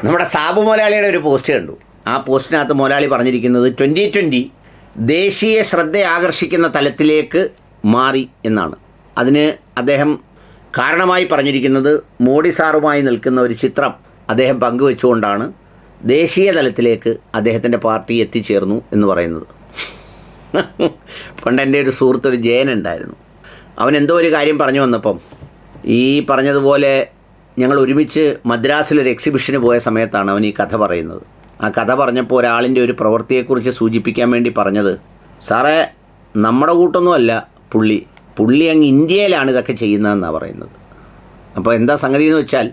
നമ്മുടെ സാബു മൊലാളിയുടെ ഒരു പോസ്റ്റ് കണ്ടു. ആ പോസ്റ്റിനകത്ത് മൊലാളി പറഞ്ഞിരിക്കുന്നത് 2020 ദേശീയ ശ്രദ്ധ ആകർഷിക്കുന്ന തലത്തിലേക്ക് മാറി എന്നാണ്. അതിന് അദ്ദേഹം കാരണമായി പറഞ്ഞിരിക്കുന്നത് മോഡി സാറുമായി നിൽക്കുന്ന ഒരു ചിത്രം അദ്ദേഹം പങ്കുവെച്ചുകൊണ്ടാണ് ദേശീയ തലത്തിലേക്ക് അദ്ദേഹത്തിൻ്റെ പാർട്ടി എത്തിച്ചേർന്നു എന്ന് പറയുന്നത്. പണ്ട് എൻ്റെ ഒരു സുഹൃത്ത് ഒരു ജയനുണ്ടായിരുന്നു. അവൻ എന്തോ ഒരു കാര്യം പറഞ്ഞു വന്നപ്പം ഈ പറഞ്ഞതുപോലെ ഞങ്ങൾ ഒരുമിച്ച് മദ്രാസിലൊരു എക്സിബിഷന് പോയ സമയത്താണ് അവൻ ഈ കഥ പറയുന്നത്. ആ കഥ പറഞ്ഞപ്പോൾ ഒരാളിൻ്റെ ഒരു പ്രവൃത്തിയെക്കുറിച്ച് സൂചിപ്പിക്കാൻ വേണ്ടി പറഞ്ഞത്, സാറേ നമ്മുടെ കൂട്ടൊന്നുമല്ല പുള്ളി അങ്ങ് ഇന്ത്യയിലാണ് ഇതൊക്കെ ചെയ്യുന്നതെന്നാണ് പറയുന്നത്. അപ്പോൾ എന്താ സംഗതി എന്ന് വെച്ചാൽ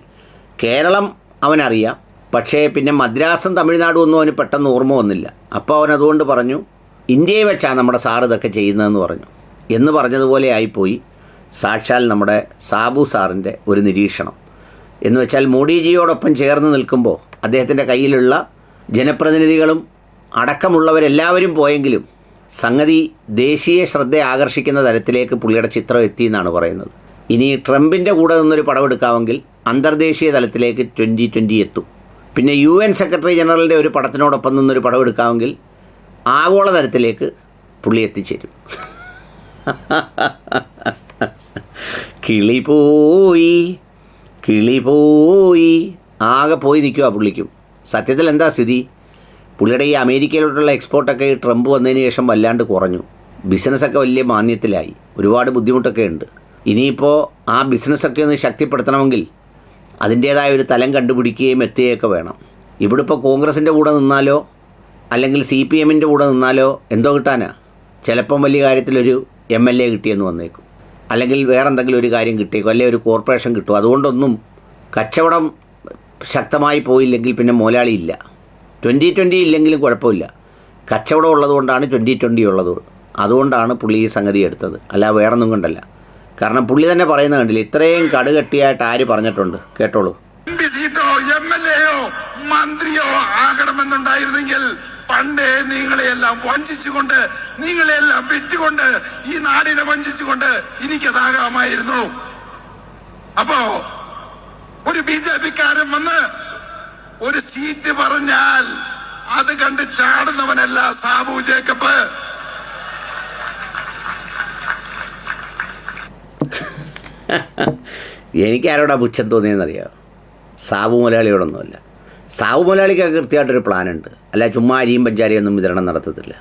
കേരളം അവനറിയാം, പക്ഷേ പിന്നെ മദ്രാസും തമിഴ്നാടും ഒന്നും അവന് പെട്ടെന്ന് ഓർമ്മ വന്നില്ല. അപ്പോൾ അവൻ അതുകൊണ്ട് പറഞ്ഞു ഇന്ത്യയിൽ വെച്ചാണ് നമ്മുടെ സാർ ഇതൊക്കെ ചെയ്യുന്നതെന്ന് പറഞ്ഞു. എന്ന് പറഞ്ഞതുപോലെ ആയിപ്പോയി സാക്ഷാൽ നമ്മുടെ സാബു സാറിൻ്റെ ഒരു നിരീക്ഷണം. എന്ന് വെച്ചാൽ മോഡിജിയോടൊപ്പം ചേർന്ന് നിൽക്കുമ്പോൾ അദ്ദേഹത്തിൻ്റെ കയ്യിലുള്ള ജനപ്രതിനിധികളും അടക്കമുള്ളവരെല്ലാവരും പോയെങ്കിലും സംഗതി ദേശീയ ശ്രദ്ധ ആകർഷിക്കുന്ന തരത്തിലേക്ക് പുള്ളിയുടെ ചിത്രം എത്തി എന്നാണ് പറയുന്നത്. ഇനി ട്രംപിൻ്റെ കൂടെ നിന്നൊരു പടമെടുക്കാമെങ്കിൽ അന്തർദേശീയ തലത്തിലേക്ക് 2020 എത്തും. പിന്നെ UN സെക്രട്ടറി ജനറലിൻ്റെ ഒരു പടത്തിനോടൊപ്പം നിന്നൊരു പടമെടുക്കാമെങ്കിൽ ആഗോള തലത്തിലേക്ക് പുള്ളി എത്തിച്ചേരും. കിളി പോയി ആകെ പോയി നിൽക്കുക പുള്ളിക്കും. സത്യത്തിൽ എന്താ സ്ഥിതി? പുള്ളിയുടെ ഈ അമേരിക്കയിലോട്ടുള്ള എക്സ്പോർട്ടൊക്കെ ഈ ട്രംപ് വന്നതിന് ശേഷം വല്ലാണ്ട് കുറഞ്ഞു. ബിസിനസ്സൊക്കെ വലിയ മാന്ദ്യത്തിലായി, ഒരുപാട് ബുദ്ധിമുട്ടൊക്കെ ഉണ്ട്. ഇനിയിപ്പോൾ ആ ബിസിനസ്സൊക്കെ ഒന്ന് ശക്തിപ്പെടുത്തണമെങ്കിൽ അതിൻ്റേതായ ഒരു തലം കണ്ടുപിടിക്കുകയും എത്തുകയൊക്കെ വേണം. ഇവിടെ ഇപ്പോൾ കോൺഗ്രസിൻ്റെ കൂടെ നിന്നാലോ അല്ലെങ്കിൽ CPMൻ്റെ കൂടെ നിന്നാലോ എന്തോ കിട്ടാനാ? ചിലപ്പം വലിയ കാര്യത്തിലൊരു MLA കിട്ടിയെന്ന് വന്നേക്കും, അല്ലെങ്കിൽ വേറെ എന്തെങ്കിലും ഒരു കാര്യം കിട്ടിയേക്കും, അല്ലെങ്കിൽ ഒരു കോർപ്പറേഷൻ കിട്ടും. അതുകൊണ്ടൊന്നും കച്ചവടം ശക്തമായി പോയില്ലെങ്കിൽ പിന്നെ മുതലാളി ഇല്ല. 2020 ഇല്ലെങ്കിലും കുഴപ്പമില്ല, കച്ചവടം ഉള്ളതുകൊണ്ടാണ് 2020 ഉള്ളത്. അതുകൊണ്ടാണ് പുള്ളി ഈ സംഗതി എടുത്തത്, അല്ല വേറൊന്നും കൊണ്ടല്ല. കാരണം പുള്ളി തന്നെ പറയുന്നത് കണ്ടില്ല, ഇത്രയും കടുകട്ടിയായിട്ട് ആര് പറഞ്ഞിട്ടുണ്ട്? കേട്ടോളൂ. MLAയോ മന്ത്രിയോ ആകണമെന്നുണ്ടായിരുന്നെങ്കിൽ പണ്ടേ നിങ്ങളെയെല്ലാം വഞ്ചിച്ചുകൊണ്ട്, നിങ്ങളെയെല്ലാം വിറ്റുകൊണ്ട്, ഈ നാടിനെ വഞ്ചിച്ചുകൊണ്ട് എനിക്കതാകാമായിരുന്നു. അപ്പോ ഒരു BJP-ക്കാരൻ വന്ന് ഒരു സീറ്റ് പറഞ്ഞാൽ അത് കണ്ട് ചാടുന്നവനല്ല സാബു ജേക്കബ്. എനിക്കാരോടാ പുച്ഛം തോന്നിയെന്നറിയാമോ? സാബു മലയാളിയോടൊന്നുമല്ല. സാബു മലയാളിക്കൊക്കെ കൃത്യമായിട്ടൊരു പ്ലാനുണ്ട്. അല്ല ചുമ്മാ അരിയും പഞ്ചാരിയൊന്നും വിതരണം നടത്തത്തില്ല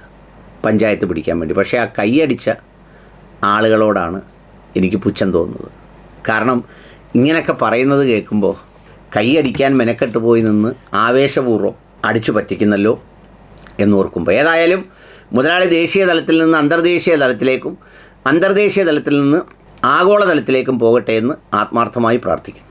പഞ്ചായത്ത് പിടിക്കാൻ വേണ്ടി. പക്ഷേ ആ കൈയടിച്ച ആളുകളോടാണ് എനിക്ക് പുച്ഛം തോന്നുന്നത്. കാരണം ഇങ്ങനെയൊക്കെ പറയുന്നത് കേൾക്കുമ്പോൾ കൈയടിക്കാൻ മെനക്കെട്ട് പോയി നിന്ന് ആവേശപൂർവ്വം അടിച്ചു പറ്റിക്കുന്നല്ലോ എന്നോർക്കുമ്പോൾ. ഏതായാലും മുതലാളി ദേശീയ തലത്തിൽ നിന്ന് അന്തർദേശീയ തലത്തിലേക്കും അന്തർദേശീയ തലത്തിൽ നിന്ന് ആഗോള തലത്തിലേക്കും പോകട്ടെ എന്ന് ആത്മാർത്ഥമായി പ്രാർത്ഥിക്കുന്നു.